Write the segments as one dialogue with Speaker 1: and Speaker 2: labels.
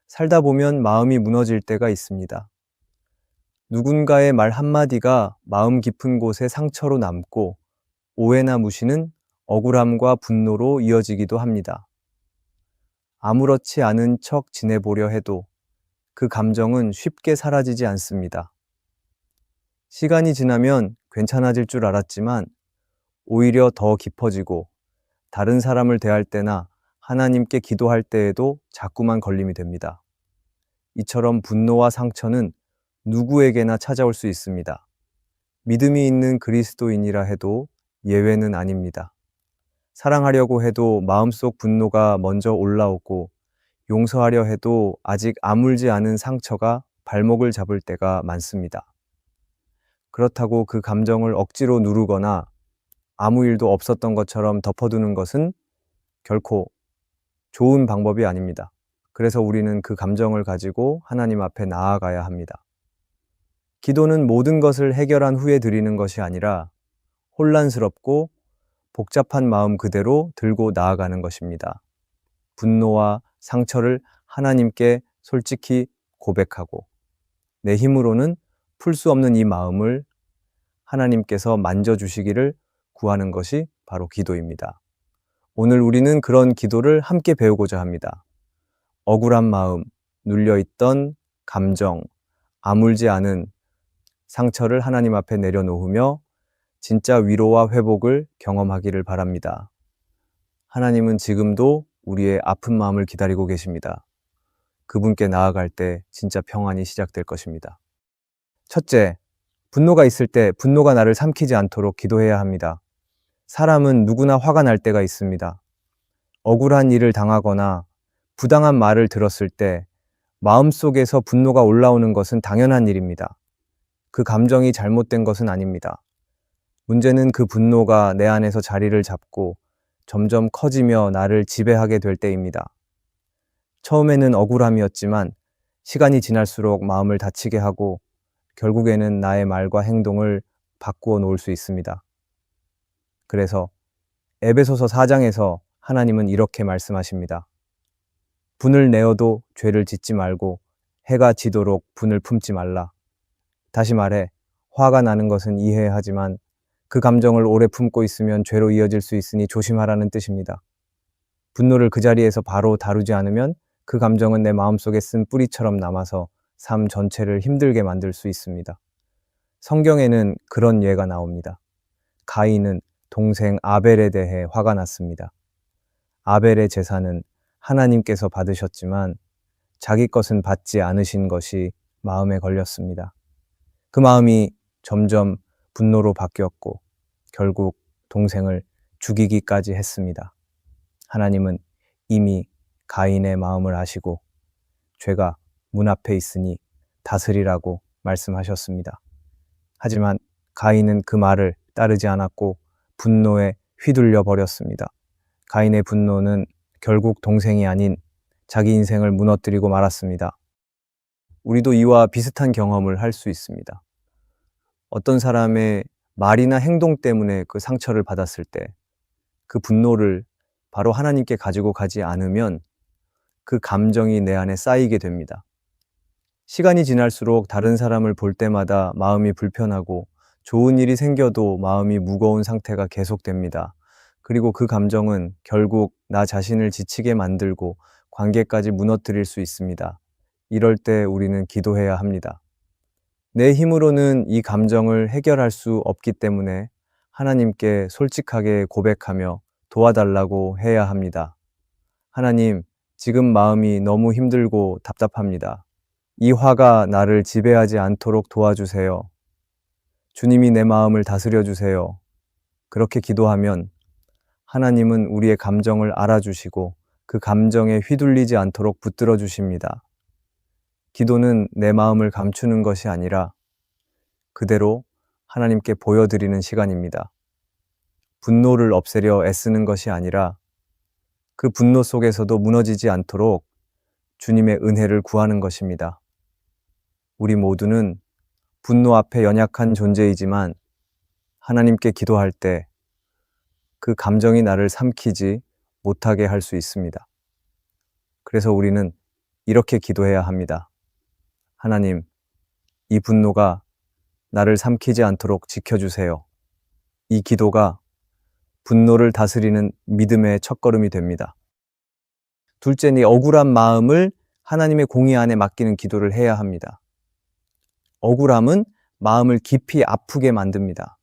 Speaker 1: 살다 보면 마음이 무너질 때가 있습니다. 누군가의 말 한마디가 마음 깊은 곳에 상처로 남고 오해나 무시는 억울함과 분노로 이어지기도 합니다. 아무렇지 않은 척 지내보려 해도 그 감정은 쉽게 사라지지 않습니다. 시간이 지나면 괜찮아질 줄 알았지만 오히려 더 깊어지고 다른 사람을 대할 때나 하나님께 기도할 때에도 자꾸만 걸림이 됩니다. 이처럼 분노와 상처는 누구에게나 찾아올 수 있습니다. 믿음이 있는 그리스도인이라 해도 예외는 아닙니다. 사랑하려고 해도 마음속 분노가 먼저 올라오고 용서하려 해도 아직 아물지 않은 상처가 발목을 잡을 때가 많습니다. 그렇다고 그 감정을 억지로 누르거나 아무 일도 없었던 것처럼 덮어두는 것은 결코 좋은 방법이 아닙니다. 그래서 우리는 그 감정을 가지고 하나님 앞에 나아가야 합니다. 기도는 모든 것을 해결한 후에 드리는 것이 아니라 혼란스럽고 복잡한 마음 그대로 들고 나아가는 것입니다. 분노와 상처를 하나님께 솔직히 고백하고 내 힘으로는 풀 수 없는 이 마음을 하나님께서 만져주시기를 구하는 것이 바로 기도입니다. 오늘 우리는 그런 기도를 함께 배우고자 합니다. 억울한 마음, 눌려있던 감정, 아물지 않은 상처를 하나님 앞에 내려놓으며 진짜 위로와 회복을 경험하기를 바랍니다. 하나님은 지금도 우리의 아픈 마음을 기다리고 계십니다. 그분께 나아갈 때 진짜 평안이 시작될 것입니다. 첫째, 분노가 있을 때 분노가 나를 삼키지 않도록 기도해야 합니다. 사람은 누구나 화가 날 때가 있습니다. 억울한 일을 당하거나 부당한 말을 들었을 때 마음속에서 분노가 올라오는 것은 당연한 일입니다. 그 감정이 잘못된 것은 아닙니다. 문제는 그 분노가 내 안에서 자리를 잡고 점점 커지며 나를 지배하게 될 때입니다. 처음에는 억울함이었지만 시간이 지날수록 마음을 다치게 하고 결국에는 나의 말과 행동을 바꾸어 놓을 수 있습니다. 그래서 에베소서 4장에서 하나님은 이렇게 말씀하십니다. 분을 내어도 죄를 짓지 말고 해가 지도록 분을 품지 말라. 다시 말해 화가 나는 것은 이해하지만 그 감정을 오래 품고 있으면 죄로 이어질 수 있으니 조심하라는 뜻입니다. 분노를 그 자리에서 바로 다루지 않으면 그 감정은 내 마음속에 쓴 뿌리처럼 남아서 삶 전체를 힘들게 만들 수 있습니다. 성경에는 그런 예가 나옵니다. 가인은 동생 아벨에 대해 화가 났습니다. 아벨의 제사는 하나님께서 받으셨지만 자기 것은 받지 않으신 것이 마음에 걸렸습니다. 그 마음이 점점 분노로 바뀌었고 결국 동생을 죽이기까지 했습니다. 하나님은 이미 가인의 마음을 아시고 죄가 문 앞에 있으니 다스리라고 말씀하셨습니다. 하지만 가인은 그 말을 따르지 않았고 분노에 휘둘려 버렸습니다. 가인의 분노는 결국 동생이 아닌 자기 인생을 무너뜨리고 말았습니다. 우리도 이와 비슷한 경험을 할 수 있습니다. 어떤 사람의 말이나 행동 때문에 그 상처를 받았을 때 그 분노를 바로 하나님께 가지고 가지 않으면 그 감정이 내 안에 쌓이게 됩니다. 시간이 지날수록 다른 사람을 볼 때마다 마음이 불편하고 좋은 일이 생겨도 마음이 무거운 상태가 계속됩니다. 그리고 그 감정은 결국 나 자신을 지치게 만들고 관계까지 무너뜨릴 수 있습니다. 이럴 때 우리는 기도해야 합니다. 내 힘으로는 이 감정을 해결할 수 없기 때문에 하나님께 솔직하게 고백하며 도와달라고 해야 합니다. 하나님, 지금 마음이 너무 힘들고 답답합니다. 이 화가 나를 지배하지 않도록 도와주세요. 주님이 내 마음을 다스려 주세요. 그렇게 기도하면 하나님은 우리의 감정을 알아주시고 그 감정에 휘둘리지 않도록 붙들어 주십니다. 기도는 내 마음을 감추는 것이 아니라 그대로 하나님께 보여드리는 시간입니다. 분노를 없애려 애쓰는 것이 아니라 그 분노 속에서도 무너지지 않도록 주님의 은혜를 구하는 것입니다. 우리 모두는 분노 앞에 연약한 존재이지만 하나님께 기도할 때 그 감정이 나를 삼키지 못하게 할 수 있습니다. 그래서 우리는 이렇게 기도해야 합니다. 하나님, 이 분노가 나를 삼키지 않도록 지켜주세요. 이 기도가 분노를 다스리는 믿음의 첫걸음이 됩니다. 둘째는 이 억울한 마음을 하나님의 공의 안에 맡기는 기도를 해야 합니다. 억울함은 마음을 깊이 아프게 만듭니다.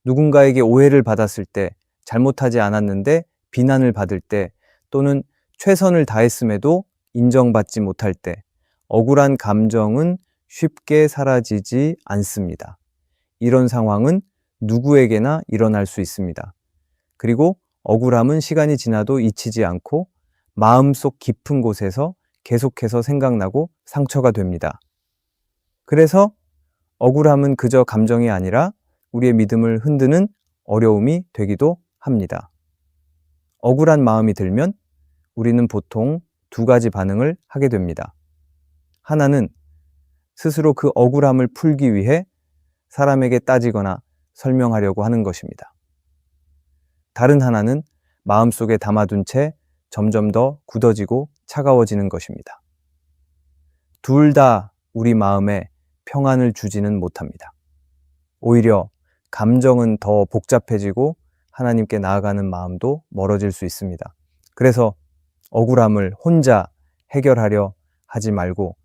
Speaker 1: 누군가에게 오해를 받았을 때, 잘못하지 않았는데 비난을 받을 때, 또는 최선을 다했음에도 인정받지 못할 때, 억울한 감정은 쉽게 사라지지 않습니다. 이런 상황은 누구에게나 일어날 수 있습니다. 그리고 억울함은 시간이 지나도 잊히지 않고 마음속 깊은 곳에서 계속해서 생각나고 상처가 됩니다. 그래서 억울함은 그저 감정이 아니라 우리의 믿음을 흔드는 어려움이 되기도 합니다. 억울한 마음이 들면 우리는 보통 두 가지 반응을 하게 됩니다. 하나는 스스로 그 억울함을 풀기 위해 사람에게 따지거나 설명하려고 하는 것입니다. 다른 하나는 마음속에 담아둔 채 점점 더 굳어지고 차가워지는 것입니다. 둘 다 우리 마음에 평안을 주지는 못합니다. 오히려 감정은 더 복잡해지고 하나님께 나아가는 마음도 멀어질 수 있습니다. 그래서 억울함을 혼자 해결하려 하지 말고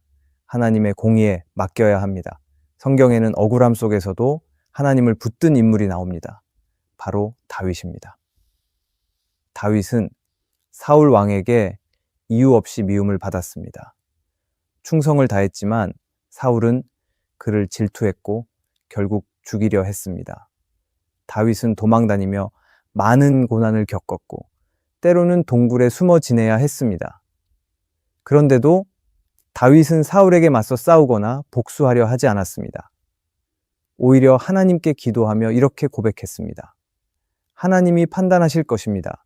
Speaker 1: 하나님의 공의에 맡겨야 합니다. 성경에는 억울함 속에서도 하나님을 붙든 인물이 나옵니다. 바로 다윗입니다. 다윗은 사울 왕에게 이유 없이 미움을 받았습니다. 충성을 다했지만 사울은 그를 질투했고 결국 죽이려 했습니다. 다윗은 도망다니며 많은 고난을 겪었고 때로는 동굴에 숨어 지내야 했습니다. 그런데도 다윗은 사울에게 맞서 싸우거나 복수하려 하지 않았습니다. 오히려 하나님께 기도하며 이렇게 고백했습니다. 하나님이 판단하실 것입니다.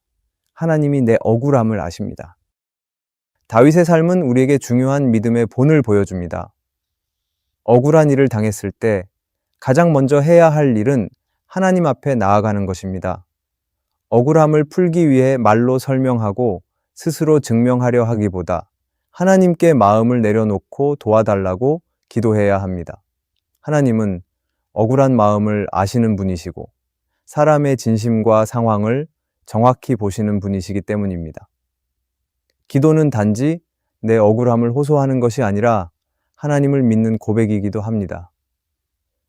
Speaker 1: 하나님이 내 억울함을 아십니다. 다윗의 삶은 우리에게 중요한 믿음의 본을 보여줍니다. 억울한 일을 당했을 때 가장 먼저 해야 할 일은 하나님 앞에 나아가는 것입니다. 억울함을 풀기 위해 말로 설명하고 스스로 증명하려 하기보다 하나님께 마음을 내려놓고 도와달라고 기도해야 합니다. 하나님은 억울한 마음을 아시는 분이시고 사람의 진심과 상황을 정확히 보시는 분이시기 때문입니다. 기도는 단지 내 억울함을 호소하는 것이 아니라 하나님을 믿는 고백이기도 합니다.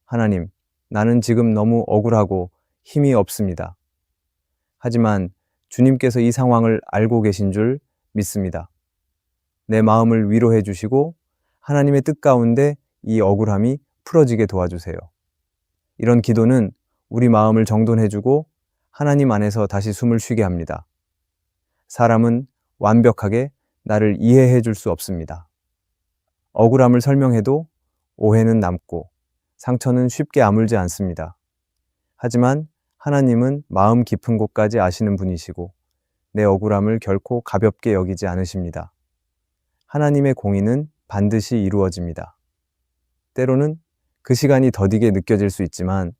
Speaker 1: 하나님, 나는 지금 너무 억울하고 힘이 없습니다. 하지만 주님께서 이 상황을 알고 계신 줄 믿습니다. 내 마음을 위로해 주시고 하나님의 뜻 가운데 이 억울함이 풀어지게 도와주세요. 이런 기도는 우리 마음을 정돈해 주고 하나님 안에서 다시 숨을 쉬게 합니다. 사람은 완벽하게 나를 이해해 줄 수 없습니다. 억울함을 설명해도 오해는 남고 상처는 쉽게 아물지 않습니다. 하지만 하나님은 마음 깊은 곳까지 아시는 분이시고 내 억울함을 결코 가볍게 여기지 않으십니다. 하나님의 공의는 반드시 이루어집니다. 때로는 그 시간이 더디게 느껴질 수 있지만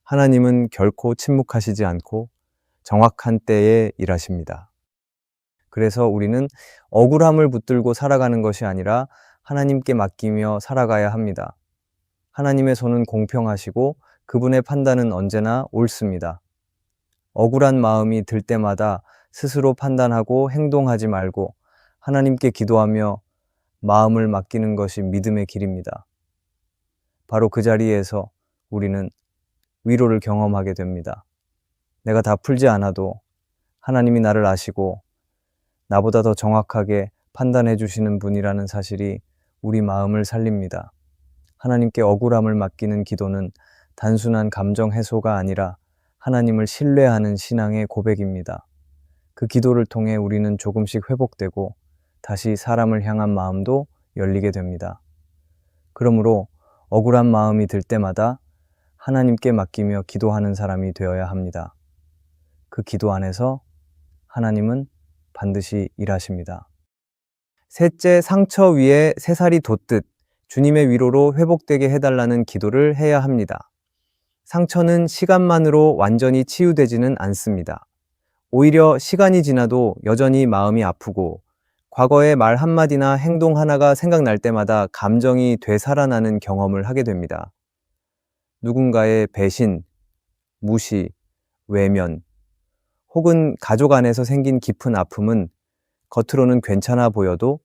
Speaker 1: 하나님은 결코 침묵하시지 않고 정확한 때에 일하십니다. 그래서 우리는 억울함을 붙들고 살아가는 것이 아니라 하나님께 맡기며 살아가야 합니다. 하나님의 손은 공평하시고 그분의 판단은 언제나 옳습니다. 억울한 마음이 들 때마다 스스로 판단하고 행동하지 말고 하나님께 기도하며 마음을 맡기는 것이 믿음의 길입니다. 바로 그 자리에서 우리는 위로를 경험하게 됩니다. 내가 다 풀지 않아도 하나님이 나를 아시고 나보다 더 정확하게 판단해 주시는 분이라는 사실이 우리 마음을 살립니다. 하나님께 억울함을 맡기는 기도는 단순한 감정 해소가 아니라 하나님을 신뢰하는 신앙의 고백입니다. 그 기도를 통해 우리는 조금씩 회복되고 다시 사람을 향한 마음도 열리게 됩니다. 그러므로 억울한 마음이 들 때마다 하나님께 맡기며 기도하는 사람이 되어야 합니다. 그 기도 안에서 하나님은 반드시 일하십니다. 셋째, 상처 위에 새살이 돋듯 주님의 위로로 회복되게 해달라는 기도를 해야 합니다. 상처는 시간만으로 완전히 치유되지는 않습니다. 오히려 시간이 지나도 여전히 마음이 아프고 과거의 말 한마디나 행동 하나가 생각날 때마다 감정이 되살아나는 경험을 하게 됩니다. 누군가의 배신, 무시, 외면, 혹은 가족 안에서 생긴 깊은 아픔은 겉으로는 괜찮아 보여도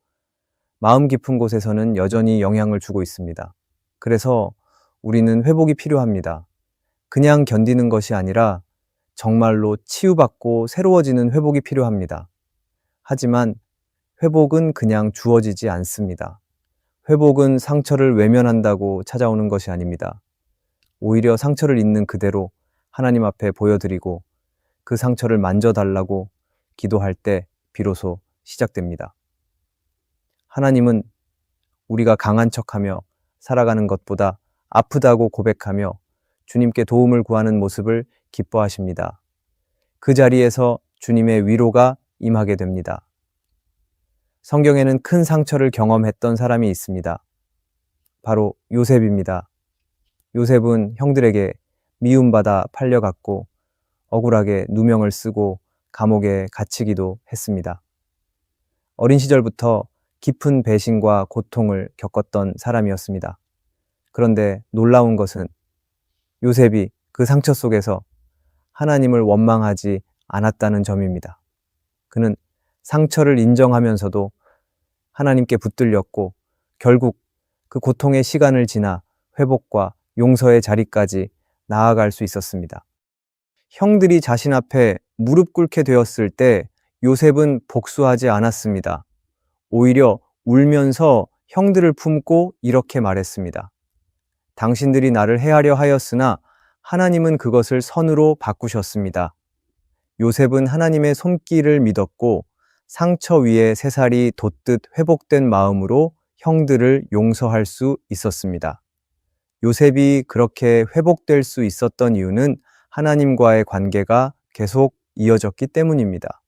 Speaker 1: 마음 깊은 곳에서는 여전히 영향을 주고 있습니다. 그래서 우리는 회복이 필요합니다. 그냥 견디는 것이 아니라 정말로 치유받고 새로워지는 회복이 필요합니다. 하지만 회복은 그냥 주어지지 않습니다. 회복은 상처를 외면한다고 찾아오는 것이 아닙니다. 오히려 상처를 있는 그대로 하나님 앞에 보여드리고 그 상처를 만져달라고 기도할 때 비로소 시작됩니다. 하나님은 우리가 강한 척하며 살아가는 것보다 아프다고 고백하며 주님께 도움을 구하는 모습을 기뻐하십니다. 그 자리에서 주님의 위로가 임하게 됩니다. 성경에는 큰 상처를 경험했던 사람이 있습니다. 바로 요셉입니다. 요셉은 형들에게 미움받아 팔려갔고 억울하게 누명을 쓰고 감옥에 갇히기도 했습니다. 어린 시절부터 깊은 배신과 고통을 겪었던 사람이었습니다. 그런데 놀라운 것은 요셉이 그 상처 속에서 하나님을 원망하지 않았다는 점입니다. 그는 상처를 인정하면서도 하나님께 붙들렸고 결국 그 고통의 시간을 지나 회복과 용서의 자리까지 나아갈 수 있었습니다. 형들이 자신 앞에 무릎 꿇게 되었을 때 요셉은 복수하지 않았습니다. 오히려 울면서 형들을 품고 이렇게 말했습니다. 당신들이 나를 해하려 하였으나 하나님은 그것을 선으로 바꾸셨습니다. 요셉은 하나님의 손길을 믿었고 상처 위에 새살이 돋듯 회복된 마음으로 형들을 용서할 수 있었습니다. 요셉이 그렇게 회복될 수 있었던 이유는 하나님과의 관계가 계속 이어졌기 때문입니다.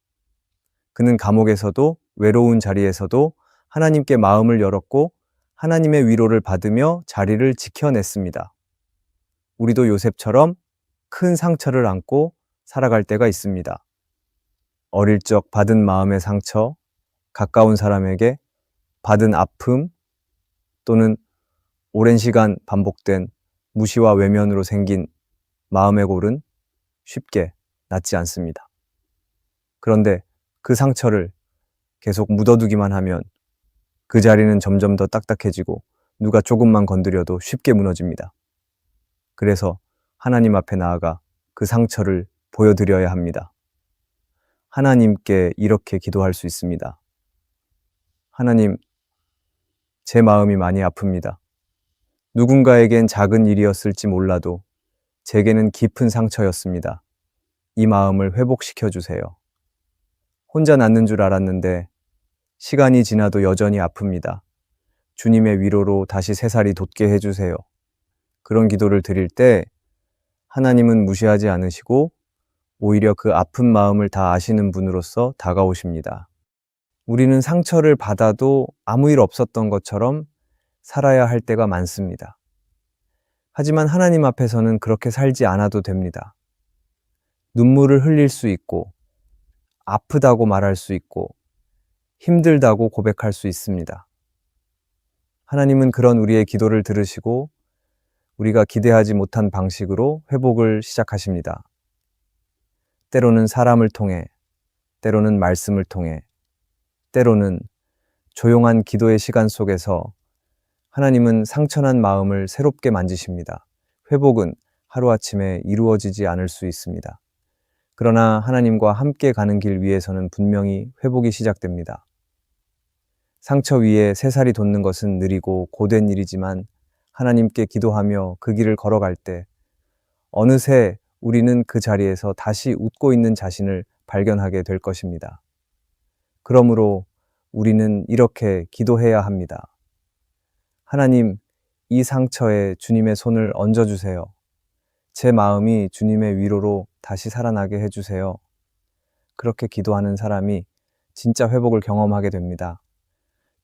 Speaker 1: 그는 감옥에서도 외로운 자리에서도 하나님께 마음을 열었고 하나님의 위로를 받으며 자리를 지켜냈습니다. 우리도 요셉처럼 큰 상처를 안고 살아갈 때가 있습니다. 어릴 적 받은 마음의 상처, 가까운 사람에게 받은 아픔, 또는 오랜 시간 반복된 무시와 외면으로 생긴 마음의 골은 쉽게 낫지 않습니다. 그런데 그 상처를 계속 묻어두기만 하면 그 자리는 점점 더 딱딱해지고 누가 조금만 건드려도 쉽게 무너집니다. 그래서 하나님 앞에 나아가 그 상처를 보여드려야 합니다. 하나님께 이렇게 기도할 수 있습니다. 하나님, 제 마음이 많이 아픕니다. 누군가에겐 작은 일이었을지 몰라도 제게는 깊은 상처였습니다. 이 마음을 회복시켜 주세요. 혼자 낫는 줄 알았는데 시간이 지나도 여전히 아픕니다. 주님의 위로로 다시 새살이 돋게 해주세요. 그런 기도를 드릴 때 하나님은 무시하지 않으시고 오히려 그 아픈 마음을 다 아시는 분으로서 다가오십니다. 우리는 상처를 받아도 아무 일 없었던 것처럼 살아야 할 때가 많습니다. 하지만 하나님 앞에서는 그렇게 살지 않아도 됩니다. 눈물을 흘릴 수 있고 아프다고 말할 수 있고 힘들다고 고백할 수 있습니다. 하나님은 그런 우리의 기도를 들으시고 우리가 기대하지 못한 방식으로 회복을 시작하십니다. 때로는 사람을 통해, 때로는 말씀을 통해, 때로는 조용한 기도의 시간 속에서 하나님은 상처난 마음을 새롭게 만지십니다. 회복은 하루아침에 이루어지지 않을 수 있습니다. 그러나 하나님과 함께 가는 길 위에서는 분명히 회복이 시작됩니다. 상처 위에 새살이 돋는 것은 느리고 고된 일이지만 하나님께 기도하며 그 길을 걸어갈 때 어느새 우리는 그 자리에서 다시 웃고 있는 자신을 발견하게 될 것입니다. 그러므로 우리는 이렇게 기도해야 합니다. 하나님, 이 상처에 주님의 손을 얹어주세요. 제 마음이 주님의 위로로 다시 살아나게 해주세요. 그렇게 기도하는 사람이 진짜 회복을 경험하게 됩니다.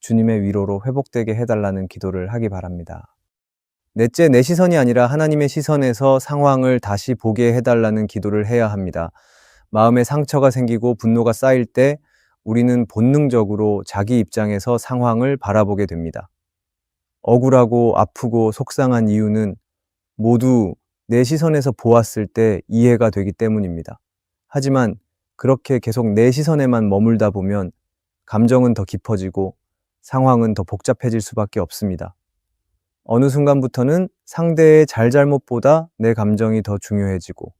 Speaker 1: 주님의 위로로 회복되게 해달라는 기도를 하기 바랍니다. 넷째, 내 시선이 아니라 하나님의 시선에서 상황을 다시 보게 해달라는 기도를 해야 합니다. 마음에 상처가 생기고 분노가 쌓일 때 우리는 본능적으로 자기 입장에서 상황을 바라보게 됩니다. 억울하고 아프고 속상한 이유는 모두 내 시선에서 보았을 때 이해가 되기 때문입니다. 하지만 그렇게 계속 내 시선에만 머물다 보면 감정은 더 깊어지고 상황은 더 복잡해질 수밖에 없습니다. 어느 순간부터는 상대의 잘잘못보다 내 감정이 더 중요해지고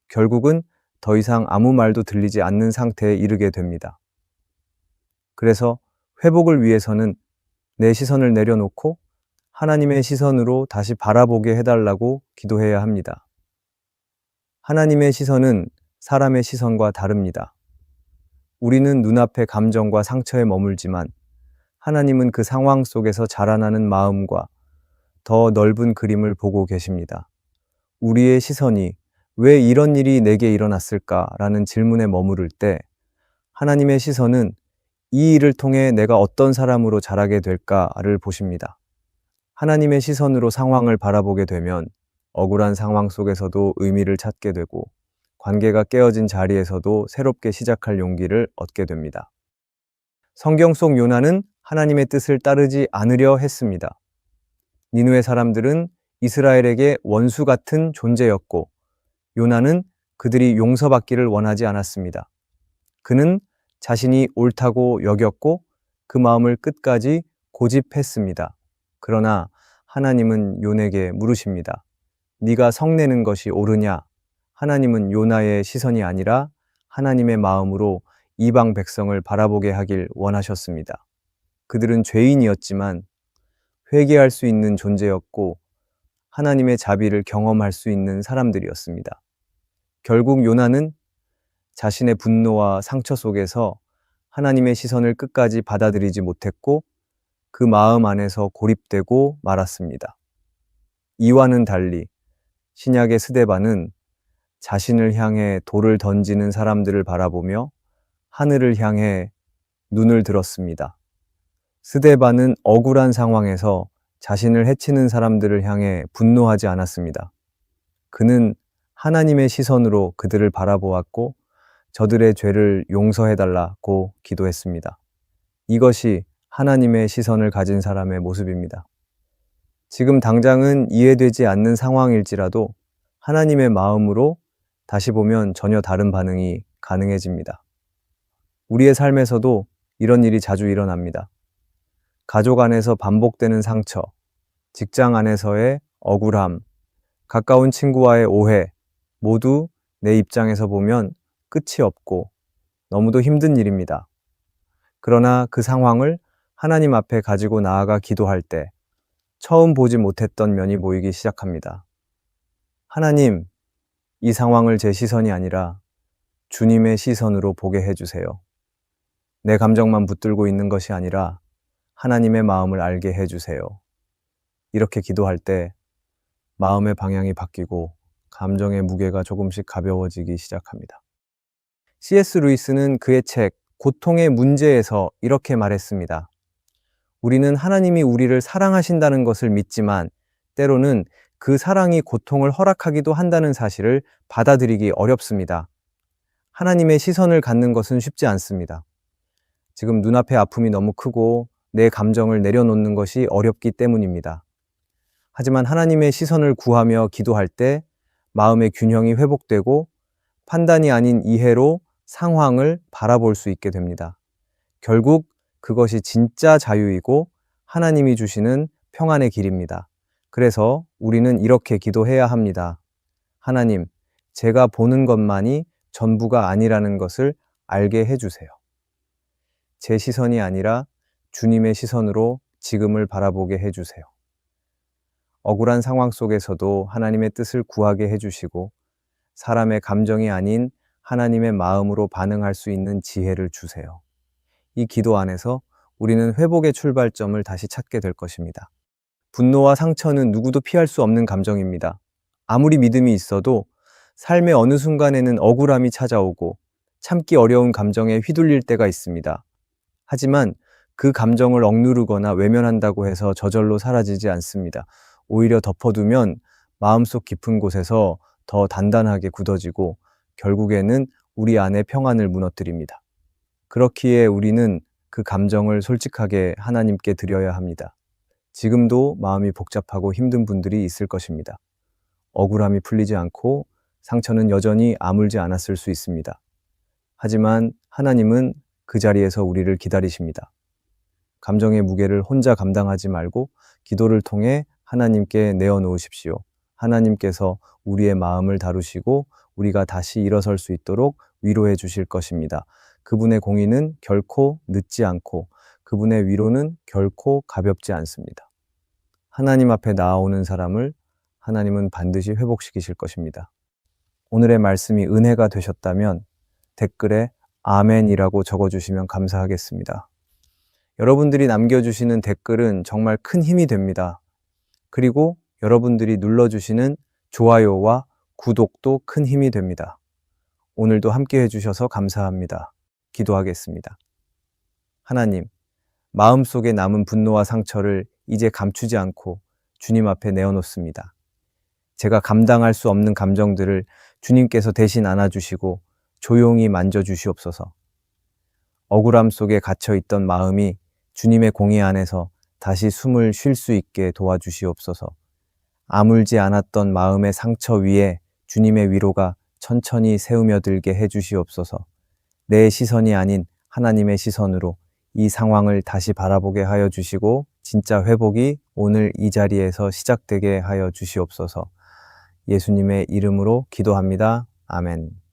Speaker 1: 결국은 더 이상 아무 말도 들리지 않는 상태에 이르게 됩니다. 그래서 회복을 위해서는 내 시선을 내려놓고 하나님의 시선으로 다시 바라보게 해달라고 기도해야 합니다. 하나님의 시선은 사람의 시선과 다릅니다. 우리는 눈앞의 감정과 상처에 머물지만 하나님은 그 상황 속에서 자라나는 마음과 더 넓은 그림을 보고 계십니다. 우리의 시선이 왜 이런 일이 내게 일어났을까라는 질문에 머무를 때 하나님의 시선은 이 일을 통해 내가 어떤 사람으로 자라게 될까를 보십니다. 하나님의 시선으로 상황을 바라보게 되면 억울한 상황 속에서도 의미를 찾게 되고 관계가 깨어진 자리에서도 새롭게 시작할 용기를 얻게 됩니다. 성경 속 요나는 하나님의 뜻을 따르지 않으려 했습니다. 니느웨 사람들은 이스라엘에게 원수 같은 존재였고 요나는 그들이 용서받기를 원하지 않았습니다. 그는 자신이 옳다고 여겼고 그 마음을 끝까지 고집했습니다. 그러나 하나님은 요나에게 물으십니다. 네가 성내는 것이 옳으냐? 하나님은 요나의 시선이 아니라 하나님의 마음으로 이방 백성을 바라보게 하길 원하셨습니다. 그들은 죄인이었지만 회개할 수 있는 존재였고 하나님의 자비를 경험할 수 있는 사람들이었습니다. 결국 요나는 자신의 분노와 상처 속에서 하나님의 시선을 끝까지 받아들이지 못했고 그 마음 안에서 고립되고 말았습니다. 이와는 달리 신약의 스데반은 자신을 향해 돌을 던지는 사람들을 바라보며 하늘을 향해 눈을 들었습니다. 스데반은 억울한 상황에서 자신을 해치는 사람들을 향해 분노하지 않았습니다. 그는 하나님의 시선으로 그들을 바라보았고 저들의 죄를 용서해달라고 기도했습니다. 이것이 하나님의 시선을 가진 사람의 모습입니다. 지금 당장은 이해되지 않는 상황일지라도 하나님의 마음으로 다시 보면 전혀 다른 반응이 가능해집니다. 우리의 삶에서도 이런 일이 자주 일어납니다. 가족 안에서 반복되는 상처, 직장 안에서의 억울함, 가까운 친구와의 오해, 모두 내 입장에서 보면 끝이 없고 너무도 힘든 일입니다. 그러나 그 상황을 하나님 앞에 가지고 나아가 기도할 때 처음 보지 못했던 면이 보이기 시작합니다. 하나님, 이 상황을 제 시선이 아니라 주님의 시선으로 보게 해주세요. 내 감정만 붙들고 있는 것이 아니라 하나님의 마음을 알게 해주세요. 이렇게 기도할 때 마음의 방향이 바뀌고 감정의 무게가 조금씩 가벼워지기 시작합니다. C.S. 루이스는 그의 책 고통의 문제에서 이렇게 말했습니다. 우리는 하나님이 우리를 사랑하신다는 것을 믿지만 때로는 그 사랑이 고통을 허락하기도 한다는 사실을 받아들이기 어렵습니다. 하나님의 시선을 갖는 것은 쉽지 않습니다. 지금 눈앞의 아픔이 너무 크고 내 감정을 내려놓는 것이 어렵기 때문입니다. 하지만 하나님의 시선을 구하며 기도할 때 마음의 균형이 회복되고 판단이 아닌 이해로 상황을 바라볼 수 있게 됩니다. 결국 그것이 진짜 자유이고 하나님이 주시는 평안의 길입니다. 그래서 우리는 이렇게 기도해야 합니다. 하나님, 제가 보는 것만이 전부가 아니라는 것을 알게 해주세요. 제 시선이 아니라 주님의 시선으로 지금을 바라보게 해주세요. 억울한 상황 속에서도 하나님의 뜻을 구하게 해주시고 사람의 감정이 아닌 하나님의 마음으로 반응할 수 있는 지혜를 주세요. 이 기도 안에서 우리는 회복의 출발점을 다시 찾게 될 것입니다. 분노와 상처는 누구도 피할 수 없는 감정입니다. 아무리 믿음이 있어도 삶의 어느 순간에는 억울함이 찾아오고 참기 어려운 감정에 휘둘릴 때가 있습니다. 하지만 그 감정을 억누르거나 외면한다고 해서 저절로 사라지지 않습니다. 오히려 덮어두면 마음속 깊은 곳에서 더 단단하게 굳어지고 결국에는 우리 안의 평안을 무너뜨립니다. 그렇기에 우리는 그 감정을 솔직하게 하나님께 드려야 합니다. 지금도 마음이 복잡하고 힘든 분들이 있을 것입니다. 억울함이 풀리지 않고 상처는 여전히 아물지 않았을 수 있습니다. 하지만 하나님은 그 자리에서 우리를 기다리십니다. 감정의 무게를 혼자 감당하지 말고 기도를 통해 하나님께 내어놓으십시오. 하나님께서 우리의 마음을 다루시고 우리가 다시 일어설 수 있도록 위로해 주실 것입니다. 그분의 공의는 결코 늦지 않고 그분의 위로는 결코 가볍지 않습니다. 하나님 앞에 나아오는 사람을 하나님은 반드시 회복시키실 것입니다. 오늘의 말씀이 은혜가 되셨다면 댓글에 아멘이라고 적어주시면 감사하겠습니다. 여러분들이 남겨주시는 댓글은 정말 큰 힘이 됩니다. 그리고 여러분들이 눌러주시는 좋아요와 구독도 큰 힘이 됩니다. 오늘도 함께 해주셔서 감사합니다. 기도하겠습니다. 하나님, 마음속에 남은 분노와 상처를 이제 감추지 않고 주님 앞에 내어놓습니다. 제가 감당할 수 없는 감정들을 주님께서 대신 안아주시고 조용히 만져주시옵소서. 억울함 속에 갇혀있던 마음이 주님의 공의 안에서 다시 숨을 쉴 수 있게 도와주시옵소서. 아물지 않았던 마음의 상처 위에 주님의 위로가 천천히 새우며들게 해주시옵소서. 내 시선이 아닌 하나님의 시선으로 이 상황을 다시 바라보게 하여 주시고 진짜 회복이 오늘 이 자리에서 시작되게 하여 주시옵소서. 예수님의 이름으로 기도합니다. 아멘.